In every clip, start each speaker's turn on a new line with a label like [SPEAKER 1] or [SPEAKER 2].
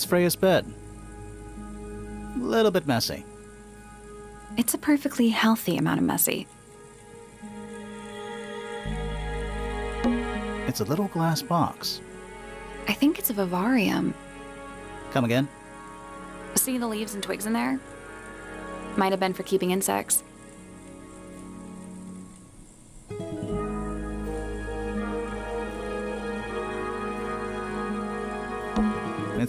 [SPEAKER 1] is Freya's bed. Little bit messy.
[SPEAKER 2] It's a perfectly healthy amount of messy.
[SPEAKER 1] It's a little glass box.
[SPEAKER 2] I think it's a vivarium.
[SPEAKER 1] Come again?
[SPEAKER 2] See the leaves and twigs in there? Might have been for keeping insects.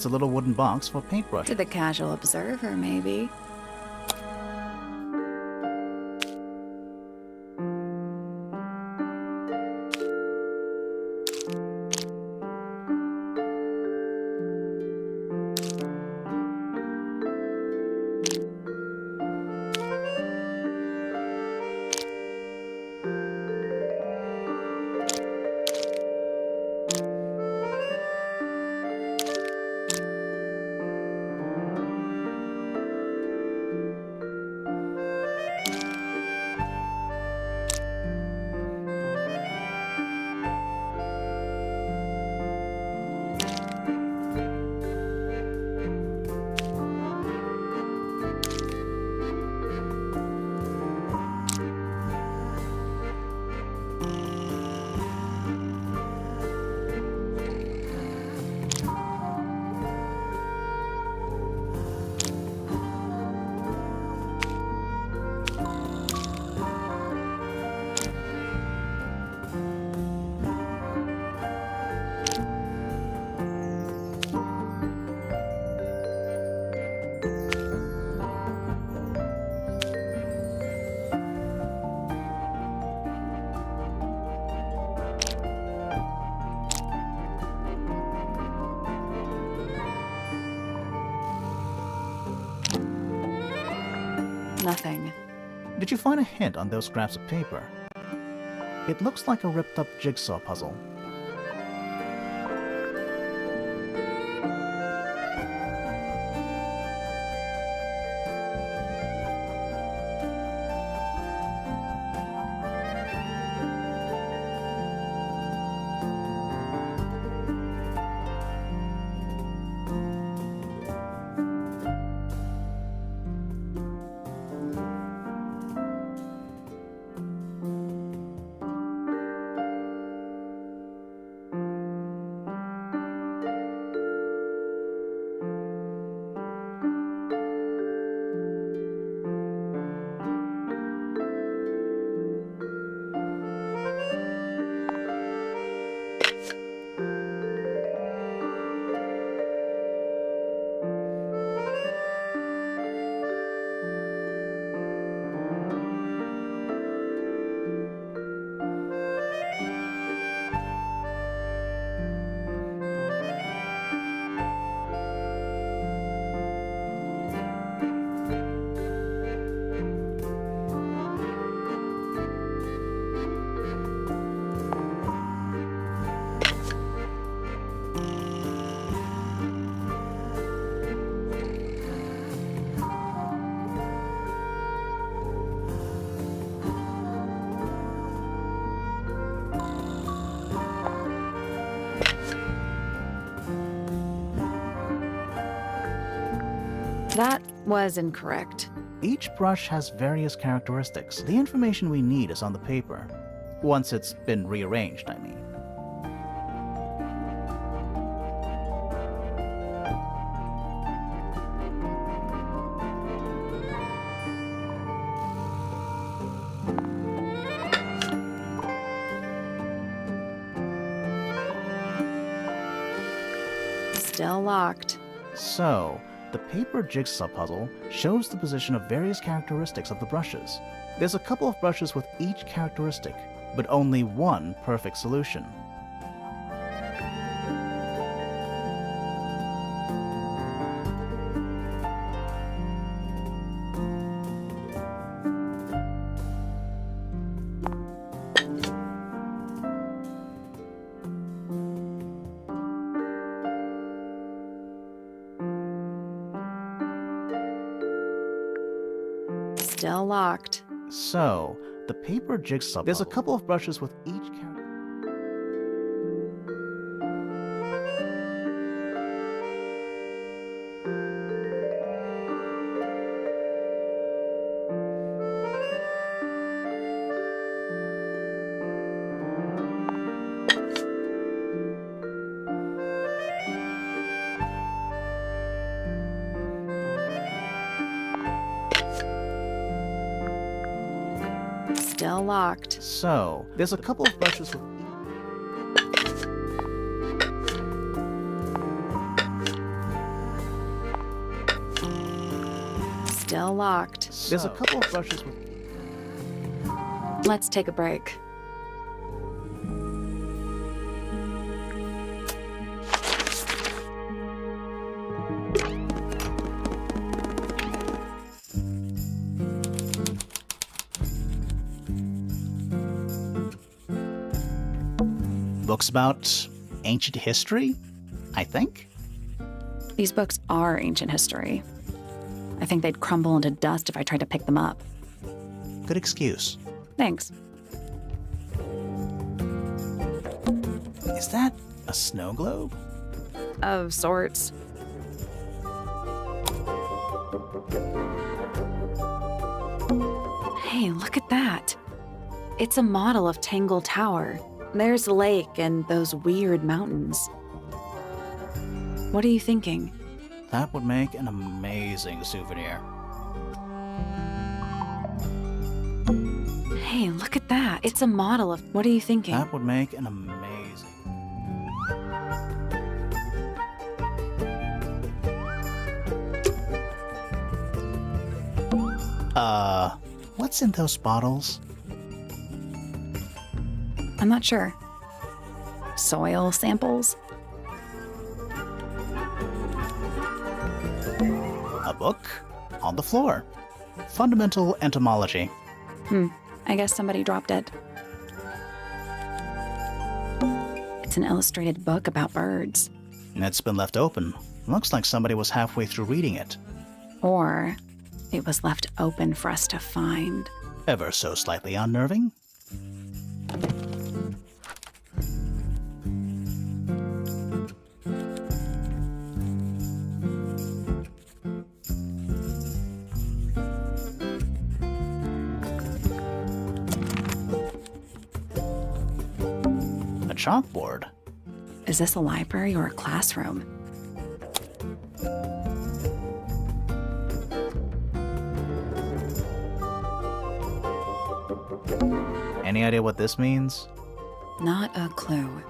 [SPEAKER 1] It's a little wooden box for paintbrush.
[SPEAKER 2] To the casual observer, maybe. Nothing.
[SPEAKER 1] Did you find a hint on those scraps of paper? It looks like a ripped-up jigsaw puzzle.
[SPEAKER 2] That was incorrect.
[SPEAKER 1] Each brush has various characteristics. The information we need is on the paper. Once it's been rearranged, I mean.
[SPEAKER 2] Still locked.
[SPEAKER 1] So, the paper jigsaw puzzle shows the position of various characteristics of the brushes. There's a couple of brushes with each characteristic, but only one perfect solution.
[SPEAKER 2] Still locked.
[SPEAKER 1] So, the paper jigsaw There's a couple of brushes with each character.
[SPEAKER 2] locked.
[SPEAKER 1] So, there's a couple of brushes with...
[SPEAKER 2] Still locked.
[SPEAKER 1] There's a couple of brushes with...
[SPEAKER 2] Let's take a break.
[SPEAKER 1] Books about ancient history, I think?
[SPEAKER 2] These books are ancient history. I think they'd crumble into dust if I tried to pick them up.
[SPEAKER 1] Good excuse.
[SPEAKER 2] Thanks.
[SPEAKER 1] Is that a snow globe?
[SPEAKER 2] Of sorts. Hey, look at that. It's a model of Tangle Tower. There's the lake and those weird mountains. What are you thinking?
[SPEAKER 1] That would make an amazing souvenir.
[SPEAKER 2] Hey, look at that. It's a model of... What are you thinking?
[SPEAKER 1] That would make an amazing... What's in those bottles?
[SPEAKER 2] I'm not sure. Soil samples?
[SPEAKER 1] A book on the floor. Fundamental entomology.
[SPEAKER 2] I guess somebody dropped it. It's an illustrated book about birds.
[SPEAKER 1] It's been left open. Looks like somebody was halfway through reading it.
[SPEAKER 2] Or it was left open for us to find.
[SPEAKER 1] Ever so slightly unnerving. A chalkboard.
[SPEAKER 2] Is this a library or a classroom?
[SPEAKER 1] Any idea what this means?
[SPEAKER 2] Not a clue.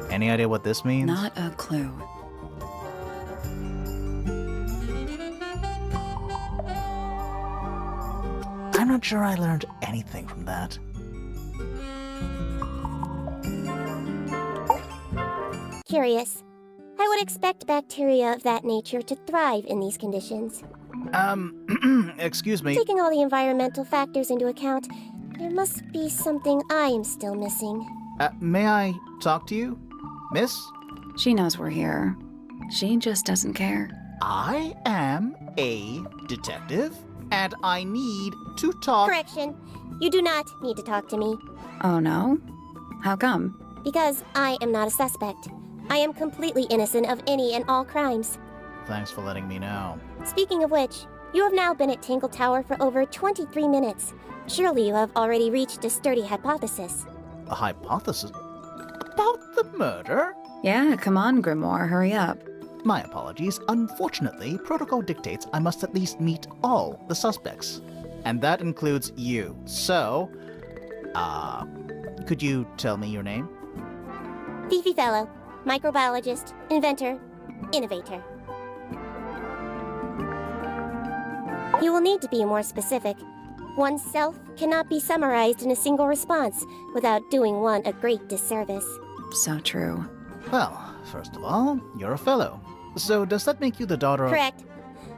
[SPEAKER 1] Any idea what this means?
[SPEAKER 2] Not a clue.
[SPEAKER 1] I'm not sure I learned anything from that.
[SPEAKER 3] Curious. I would expect bacteria of that nature to thrive in these conditions.
[SPEAKER 1] Excuse me.
[SPEAKER 3] Taking all the environmental factors into account, there must be something I am still missing.
[SPEAKER 1] May I talk to you, miss?
[SPEAKER 2] She knows we're here. She just doesn't care.
[SPEAKER 1] I am a detective, and I need to talk...
[SPEAKER 3] Correction. You do not need to talk to me.
[SPEAKER 2] Oh no? How come?
[SPEAKER 3] Because I am not a suspect. I am completely innocent of any and all crimes.
[SPEAKER 1] Thanks for letting me know.
[SPEAKER 3] Speaking of which, you have now been at Tangle Tower for over 23 minutes. Surely you have already reached a sturdy hypothesis.
[SPEAKER 1] A hypothesis? About the murder?
[SPEAKER 2] Yeah, come on, Grimoire, hurry up.
[SPEAKER 1] My apologies. Unfortunately, protocol dictates I must at least meet all the suspects. And that includes you. So, could you tell me your name?
[SPEAKER 3] Freya Fellow, microbiologist, inventor, innovator. You will need to be more specific. Oneself cannot be summarized in a single response without doing one a great disservice.
[SPEAKER 2] So true.
[SPEAKER 1] Well, first of all, you're a fellow. So does that make you the daughter of...
[SPEAKER 3] Correct.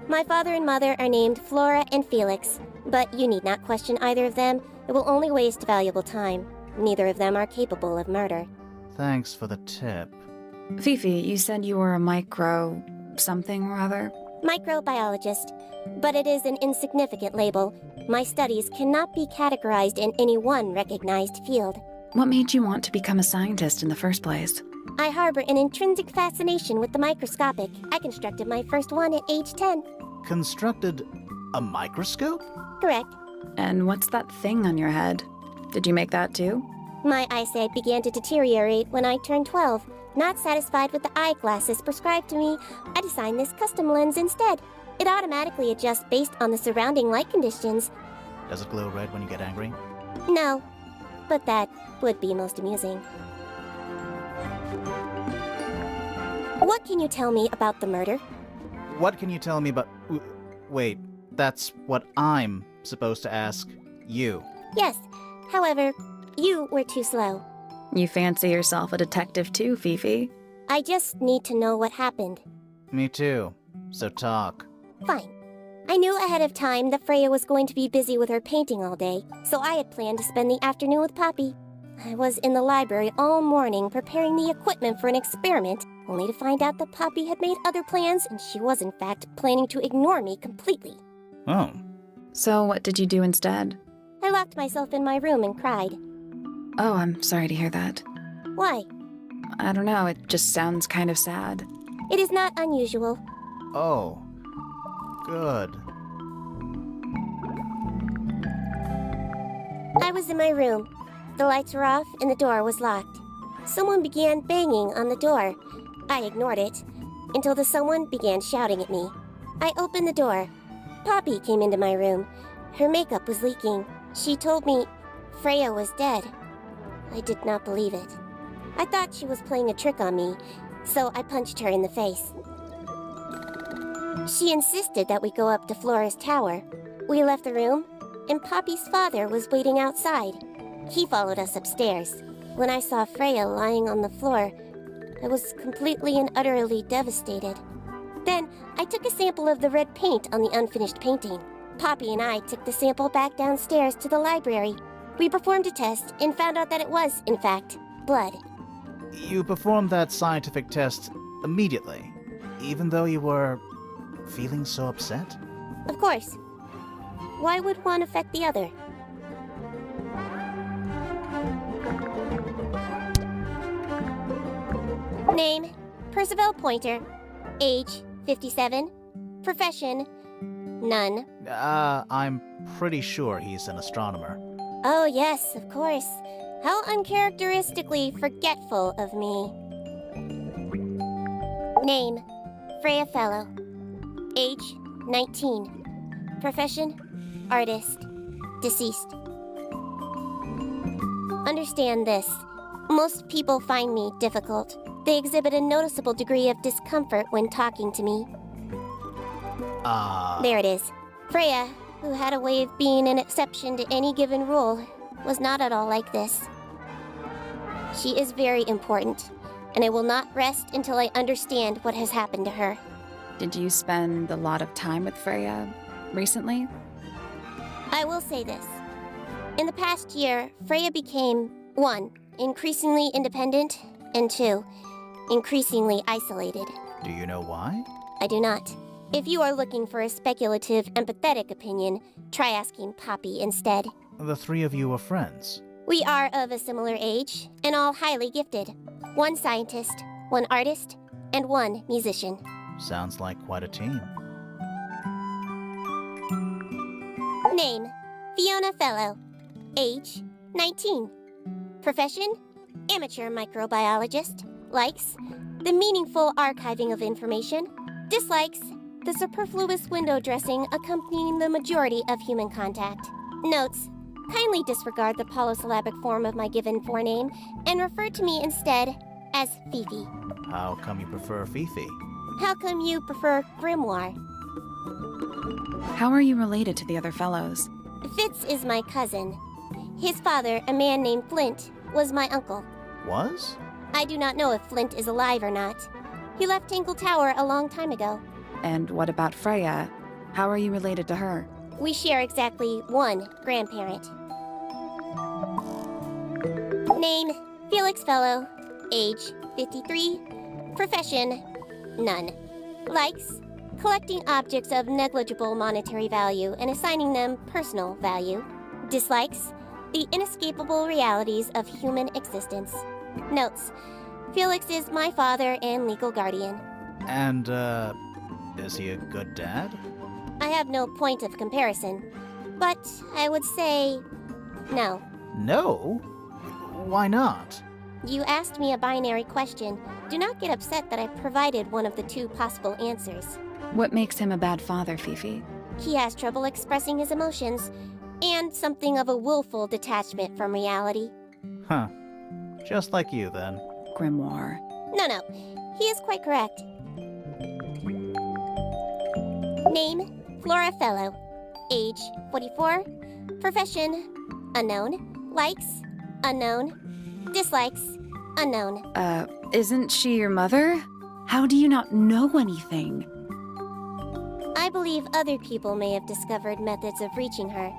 [SPEAKER 3] My father and mother are named Flora and Felix, but you need not question either of them. It will only waste valuable time. Neither of them are capable of murder.
[SPEAKER 1] Thanks for the tip.
[SPEAKER 2] Fifi, you said you were a micro... something or other?
[SPEAKER 3] Microbiologist, but it is an insignificant label. My studies cannot be categorized in any one recognized field.
[SPEAKER 2] What made you want to become a scientist in the first place?
[SPEAKER 3] I harbor an intrinsic fascination with the microscopic. I constructed my first one at age 10.
[SPEAKER 1] Constructed a microscope?
[SPEAKER 3] Correct.
[SPEAKER 2] And what's that thing on your head? Did you make that too?
[SPEAKER 3] My eyesight began to deteriorate when I turned 12. Not satisfied with the eyeglasses prescribed to me, I designed this custom lens instead. It automatically adjusts based on the surrounding light conditions.
[SPEAKER 1] Does it glow red when you get angry?
[SPEAKER 3] No, but that would be most amusing. What can you tell me about the murder?
[SPEAKER 1] What can you tell me about... Wait, that's what I'm supposed to ask you.
[SPEAKER 3] Yes, however, you were too slow.
[SPEAKER 2] You fancy yourself a detective too, Fifi?
[SPEAKER 3] I just need to know what happened.
[SPEAKER 1] Me too. So talk.
[SPEAKER 3] Fine. I knew ahead of time that Freya was going to be busy with her painting all day, so I had planned to spend the afternoon with Poppy. I was in the library all morning preparing the equipment for an experiment, only to find out that Poppy had made other plans and she was in fact planning to ignore me completely.
[SPEAKER 1] Oh.
[SPEAKER 2] So what did you do instead?
[SPEAKER 3] I locked myself in my room and cried.
[SPEAKER 2] Oh, I'm sorry to hear that.
[SPEAKER 3] Why?
[SPEAKER 2] I don't know, it just sounds kind of sad.
[SPEAKER 3] It is not unusual.
[SPEAKER 1] Oh. Good.
[SPEAKER 3] I was in my room. The lights were off and the door was locked. Someone began banging on the door. I ignored it until the someone began shouting at me. I opened the door. Poppy came into my room. Her makeup was leaking. She told me Freya was dead. I did not believe it. I thought she was playing a trick on me, so I punched her in the face. She insisted that we go up to Flora's tower. We left the room, and Poppy's father was waiting outside. He followed us upstairs. When I saw Freya lying on the floor, I was completely and utterly devastated. Then, I took a sample of the red paint on the unfinished painting. Poppy and I took the sample back downstairs to the library. We performed a test and found out that it was, in fact, blood.
[SPEAKER 1] You performed that scientific test immediately, even though you were feeling so upset?
[SPEAKER 3] Of course. Why would one affect the other? Name, Percival Pointer. Age, 57. Profession, none.
[SPEAKER 1] I'm pretty sure he's an astronomer.
[SPEAKER 3] Oh yes, of course. How uncharacteristically forgetful of me. Name, Freya Fellow. Age, 19. Profession, artist. Deceased. Understand this. Most people find me difficult. They exhibit a noticeable degree of discomfort when talking to me. There it is. Freya, who had a way of being an exception to any given rule, was not at all like this. She is very important, and I will not rest until I understand what has happened to her.
[SPEAKER 2] Did you spend a lot of time with Freya recently?
[SPEAKER 3] I will say this. In the past year, Freya became, 1, increasingly independent, and 2, increasingly isolated.
[SPEAKER 1] Do you know why?
[SPEAKER 3] I do not. If you are looking for a speculative, empathetic opinion, try asking Poppy instead.
[SPEAKER 1] The three of you are friends.
[SPEAKER 3] We are of a similar age, and all highly gifted. 1 scientist, 1 artist, and 1 musician.
[SPEAKER 1] Sounds like quite a team.
[SPEAKER 3] Name, Fiona Fellow. Age, 19. Profession, amateur microbiologist. Likes, the meaningful archiving of information. Dislikes, the superfluous window dressing accompanying the majority of human contact. Notes, kindly disregard the polysyllabic form of my given forename and refer to me instead as Fifi.
[SPEAKER 1] How come you prefer Fifi?
[SPEAKER 3] How come you prefer Grimoire?
[SPEAKER 2] How are you related to the other fellows?
[SPEAKER 3] Fitz is my cousin. His father, a man named Flint, was my uncle.
[SPEAKER 1] Was?
[SPEAKER 3] I do not know if Flint is alive or not. He left Tangle Tower a long time ago.
[SPEAKER 2] And what about Freya? How are you related to her?
[SPEAKER 3] We share exactly 1 grandparent. Name, Felix Fellow. Age, 53. Profession, none. Likes, collecting objects of negligible monetary value and assigning them personal value. Dislikes, the inescapable realities of human existence. Notes, Felix is my father and legal guardian.
[SPEAKER 1] And, is he a good dad?
[SPEAKER 3] I have no point of comparison, but I would say no.
[SPEAKER 1] No? Why not?
[SPEAKER 3] You asked me a binary question. Do not get upset that I provided one of the 2 possible answers.
[SPEAKER 2] What makes him a bad father, Fifi?
[SPEAKER 3] He has trouble expressing his emotions, and something of a willful detachment from reality.
[SPEAKER 1] Huh. Just like you, then.
[SPEAKER 2] Grimoire.
[SPEAKER 3] No, he is quite correct. Name, Freya Fellow. Age, 44. Profession, unknown. Likes, unknown. Dislikes, unknown.
[SPEAKER 2] Isn't she your mother? How do you not know anything?
[SPEAKER 3] I believe other people may have discovered methods of reaching her,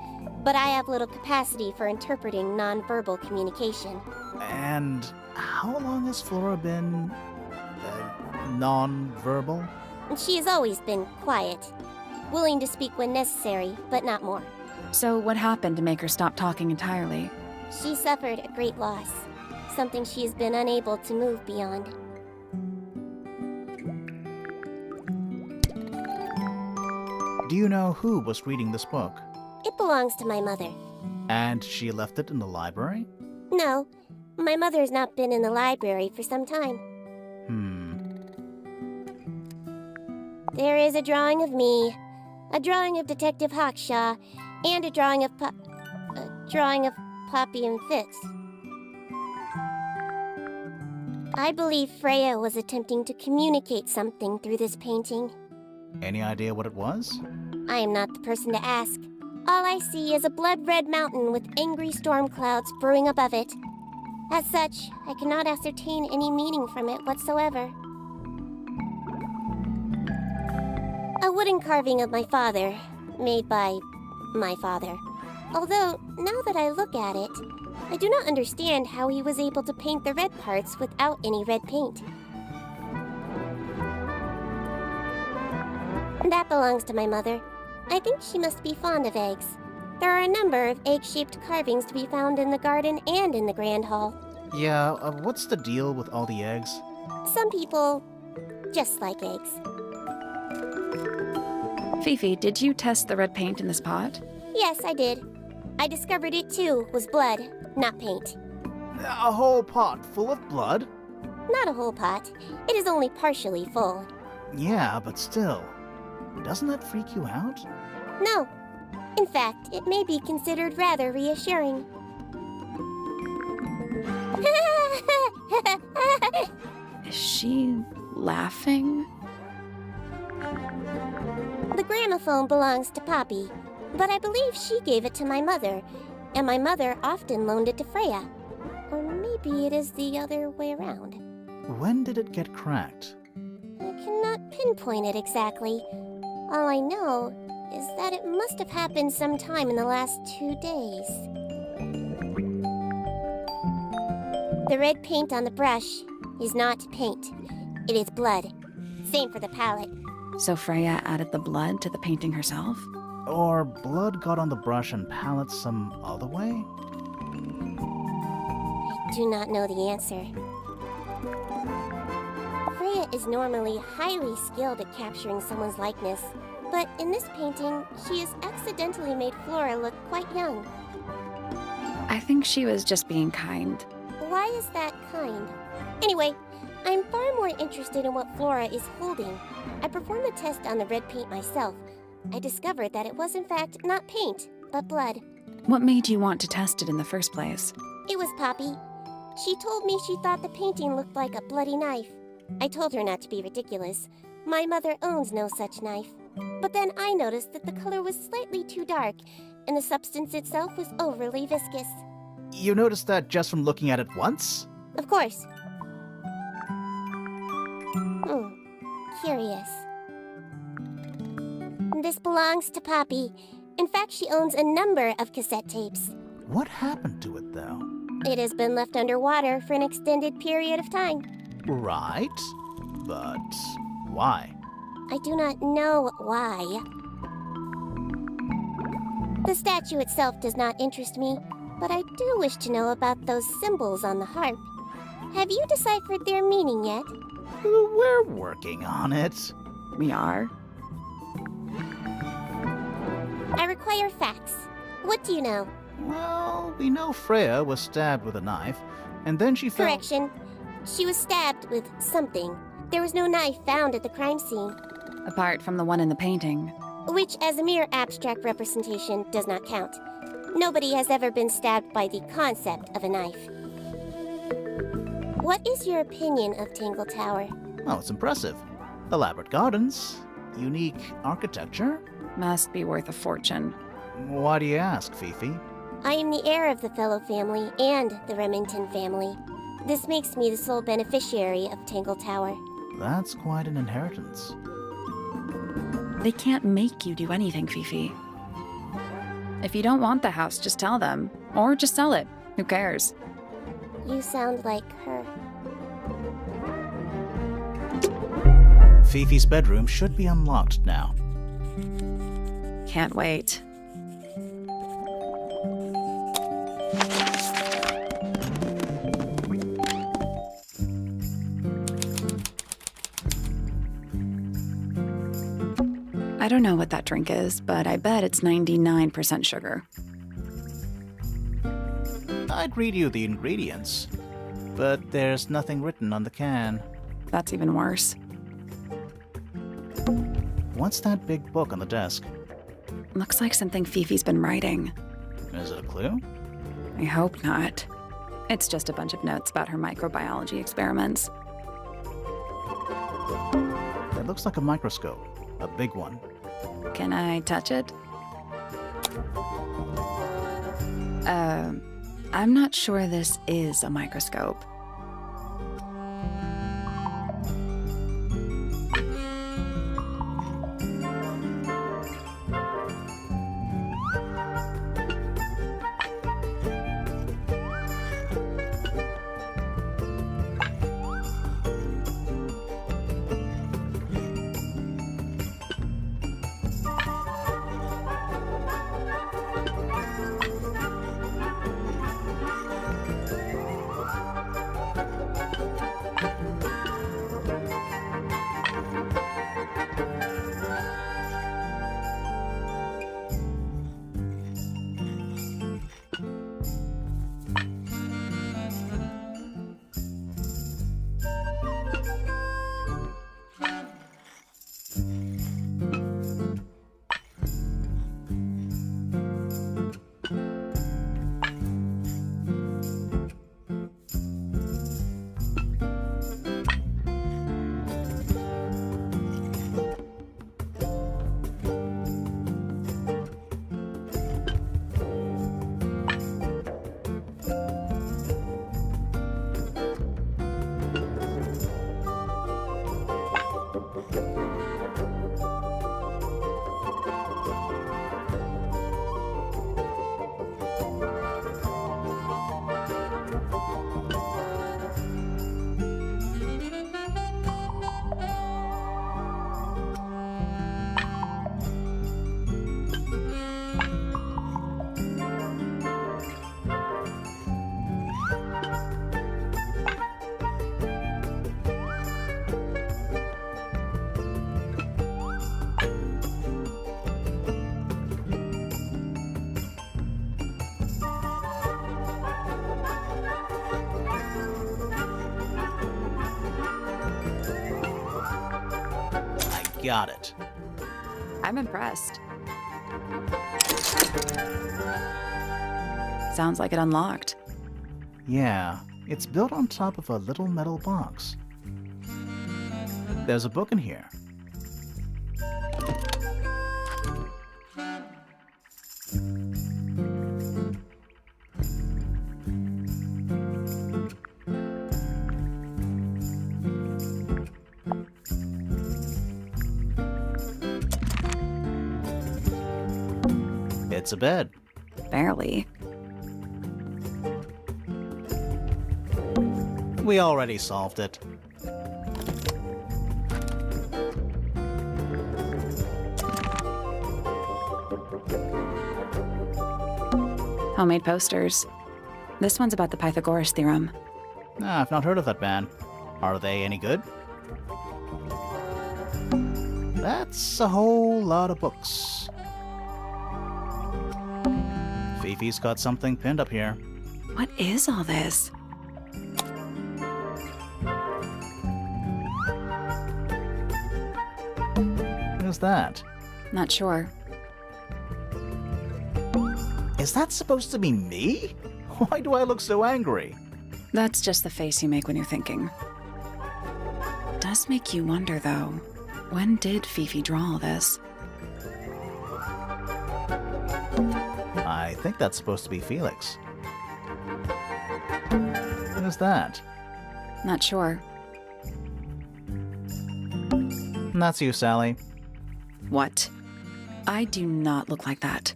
[SPEAKER 3] but I have little capacity for interpreting nonverbal communication.
[SPEAKER 1] And how long has Flora been... non-verbal?
[SPEAKER 3] She has always been quiet, willing to speak when necessary, but not more.
[SPEAKER 2] So what happened to make her stop talking entirely?
[SPEAKER 3] She suffered a great loss, something she has been unable to move beyond.
[SPEAKER 1] Do you know who was reading this book?
[SPEAKER 3] It belongs to my mother.
[SPEAKER 1] And she left it in the library?
[SPEAKER 3] No, my mother has not been in the library for some time. There is a drawing of me, a drawing of Detective Hawkshaw, and a drawing of Poppy and Fitz. I believe Freya was attempting to communicate something through this painting.
[SPEAKER 1] Any idea what it was?
[SPEAKER 3] I am not the person to ask. All I see is a blood-red mountain with angry storm clouds brewing above it. As such, I cannot ascertain any meaning from it whatsoever. A wooden carving of my father, made by my father. Although, now that I look at it, I do not understand how he was able to paint the red parts without any red paint. That belongs to my mother. I think she must be fond of eggs. There are a number of egg-shaped carvings to be found in the garden and in the Grand Hall.
[SPEAKER 1] Yeah, what's the deal with all the eggs?
[SPEAKER 3] Some people just like eggs.
[SPEAKER 2] Fifi, did you test the red paint in this pot?
[SPEAKER 3] Yes, I did. I discovered it too was blood, not paint.
[SPEAKER 1] A whole pot full of blood?
[SPEAKER 3] Not a whole pot. It is only partially full.
[SPEAKER 1] Yeah, but still. Doesn't that freak you out?
[SPEAKER 3] No. In fact, it may be considered rather reassuring.
[SPEAKER 2] Is she laughing?
[SPEAKER 3] The gramophone belongs to Poppy, but I believe she gave it to my mother, and my mother often loaned it to Freya. Or maybe it is the other way around.
[SPEAKER 1] When did it get cracked?
[SPEAKER 3] I cannot pinpoint it exactly. All I know is that it must have happened sometime in the last 2 days. The red paint on the brush is not paint. It is blood. Same for the palette.
[SPEAKER 2] So Freya added the blood to the painting herself?
[SPEAKER 1] Or blood got on the brush and palette some other way?
[SPEAKER 3] I do not know the answer. Freya is normally highly skilled at capturing someone's likeness, but in this painting, she has accidentally made Flora look quite young.
[SPEAKER 2] I think she was just being kind.
[SPEAKER 3] Why is that kind? Anyway, I'm far more interested in what Flora is holding. I performed the test on the red paint myself. I discovered that it was in fact not paint, but blood.
[SPEAKER 2] What made you want to test it in the first place?
[SPEAKER 3] It was Poppy. She told me she thought the painting looked like a bloody knife. I told her not to be ridiculous. My mother owns no such knife. But then I noticed that the color was slightly too dark, and the substance itself was overly viscous.
[SPEAKER 1] You noticed that just from looking at it once?
[SPEAKER 3] Of course. Curious. This belongs to Poppy. In fact, she owns a number of cassette tapes.
[SPEAKER 1] What happened to it, though?
[SPEAKER 3] It has been left underwater for an extended period of time.
[SPEAKER 1] Right. But why?
[SPEAKER 3] I do not know why. The statue itself does not interest me, but I do wish to know about those symbols on the harp. Have you deciphered their meaning yet?
[SPEAKER 1] We're working on it.
[SPEAKER 2] We are?
[SPEAKER 3] I require facts. What do you know?
[SPEAKER 1] Well, we know Freya was stabbed with a knife, and then she fell...
[SPEAKER 3] Correction. She was stabbed with something. There was no knife found at the crime scene.
[SPEAKER 2] apart from the one in the painting.
[SPEAKER 3] Which, as a mere abstract representation, does not count. Nobody has ever been stabbed by the concept of a knife. What is your opinion of Tangle Tower?
[SPEAKER 1] Oh, it's impressive. Elaborate gardens, unique architecture.
[SPEAKER 2] Must be worth a fortune.
[SPEAKER 1] Why do you ask, Fifi?
[SPEAKER 3] I am the heir of the Fellow family and the Remington family. This makes me the sole beneficiary of Tangle Tower.
[SPEAKER 1] That's quite an inheritance.
[SPEAKER 2] They can't make you do anything, Fifi. If you don't want the house, just tell them. Or just sell it. Who cares?
[SPEAKER 3] You sound like her.
[SPEAKER 1] Fifi's bedroom should be unlocked now.
[SPEAKER 2] Can't wait. I don't know what that drink is, but I bet it's 99% sugar.
[SPEAKER 1] I'd read you the ingredients, but there's nothing written on the can.
[SPEAKER 2] That's even worse.
[SPEAKER 1] What's that big book on the desk?
[SPEAKER 2] Looks like something Fifi's been writing.
[SPEAKER 1] Is it a clue?
[SPEAKER 2] I hope not. It's just a bunch of notes about her microbiology experiments.
[SPEAKER 1] It looks like a microscope, a big one.
[SPEAKER 2] Can I touch it? I'm not sure this is a microscope.
[SPEAKER 1] Got it.
[SPEAKER 2] I'm impressed. Sounds like it unlocked.
[SPEAKER 1] Yeah, it's built on top of a little metal box. There's a book in here. It's a bed.
[SPEAKER 2] Barely.
[SPEAKER 1] We already solved it.
[SPEAKER 2] Homemade posters. This one's about the Pythagoras theorem.
[SPEAKER 1] I've not heard of that band. Are they any good? That's a whole lot of books. Fifi's got something pinned up here.
[SPEAKER 2] What is all this?
[SPEAKER 1] Who's that?
[SPEAKER 2] Not sure.
[SPEAKER 1] Is that supposed to be me? Why do I look so angry?
[SPEAKER 2] That's just the face you make when you're thinking. Does make you wonder, though. When did Fifi draw all this?
[SPEAKER 1] I think that's supposed to be Felix. Who's that?
[SPEAKER 2] Not sure.
[SPEAKER 1] That's you, Sally.
[SPEAKER 2] What? I do not look like that,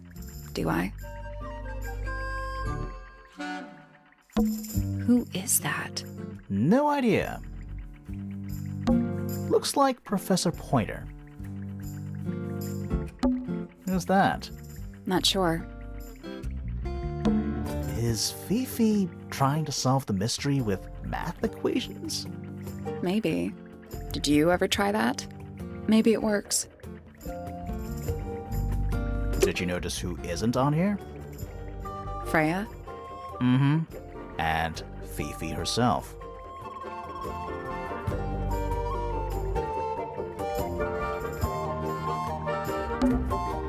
[SPEAKER 2] do I? Who is that?
[SPEAKER 1] No idea. Looks like Professor Pointer. Who's that?
[SPEAKER 2] Not sure.
[SPEAKER 1] Is Fifi trying to solve the mystery with math equations?
[SPEAKER 2] Maybe. Did you ever try that? Maybe it works.
[SPEAKER 1] Did you notice who isn't on here?
[SPEAKER 2] Freya?
[SPEAKER 1] Mm-hmm. And Fifi herself.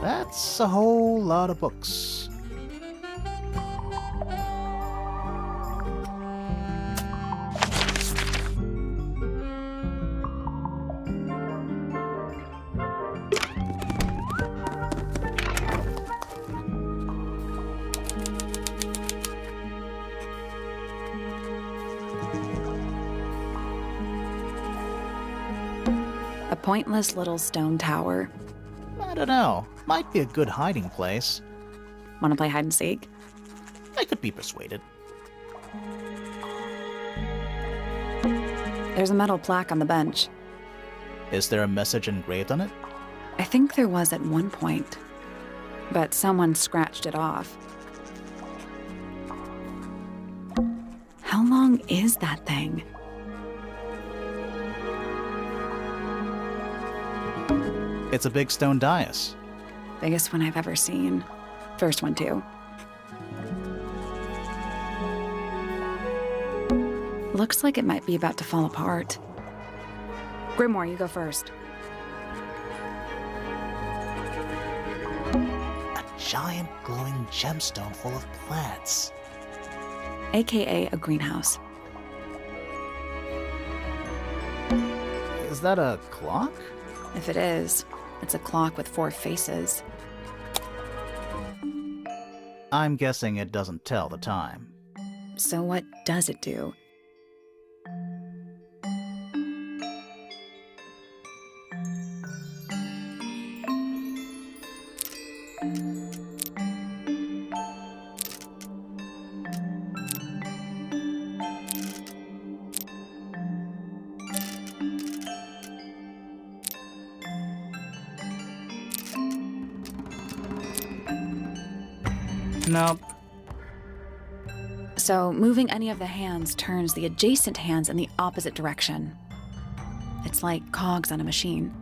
[SPEAKER 1] That's a whole lot of books.
[SPEAKER 2] A pointless little stone tower.
[SPEAKER 1] I don't know. Might be a good hiding place.
[SPEAKER 2] Want to play hide and seek?
[SPEAKER 1] I could be persuaded.
[SPEAKER 2] There's a metal plaque on the bench.
[SPEAKER 1] Is there a message engraved on it?
[SPEAKER 2] I think there was at one point, but someone scratched it off. How long is that thing?
[SPEAKER 1] It's a big stone dais.
[SPEAKER 2] Biggest one I've ever seen. First one, too. Looks like it might be about to fall apart. Grimoire, you go first.
[SPEAKER 1] A giant glowing gemstone full of plants.
[SPEAKER 2] AKA a greenhouse.
[SPEAKER 1] Is that a clock?
[SPEAKER 2] If it is, it's a clock with 4 faces.
[SPEAKER 1] I'm guessing it doesn't tell the time.
[SPEAKER 2] So what does it do?
[SPEAKER 1] Nope.
[SPEAKER 2] So moving any of the hands turns the adjacent hands in the opposite direction. It's like cogs on a machine.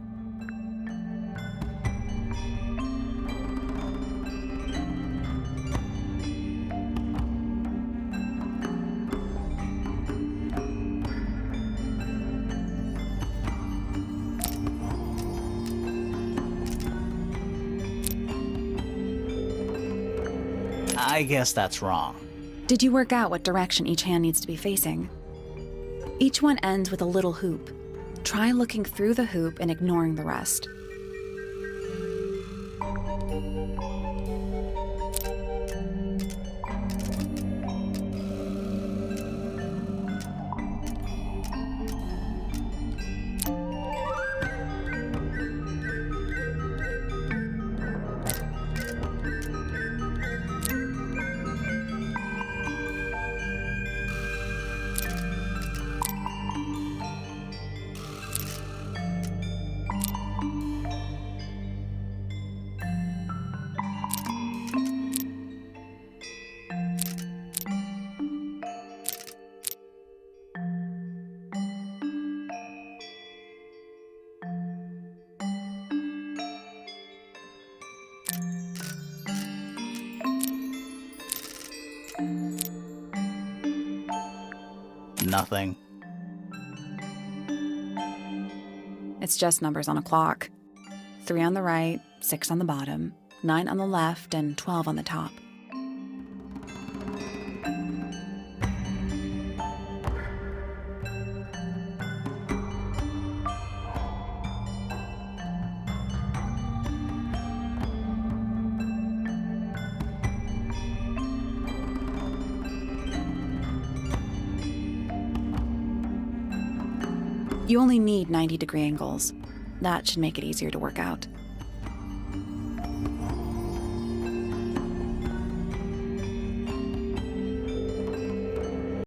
[SPEAKER 1] I guess that's wrong.
[SPEAKER 2] Did you work out what direction each hand needs to be facing? Each one ends with a little hoop. Try looking through the hoop and ignoring the rest.
[SPEAKER 1] Nothing.
[SPEAKER 2] It's just numbers on a clock. 3 on the right, 6 on the bottom, 9 on the left, and 12 on the top. You only need 90-degree angles. That should make it easier to work out.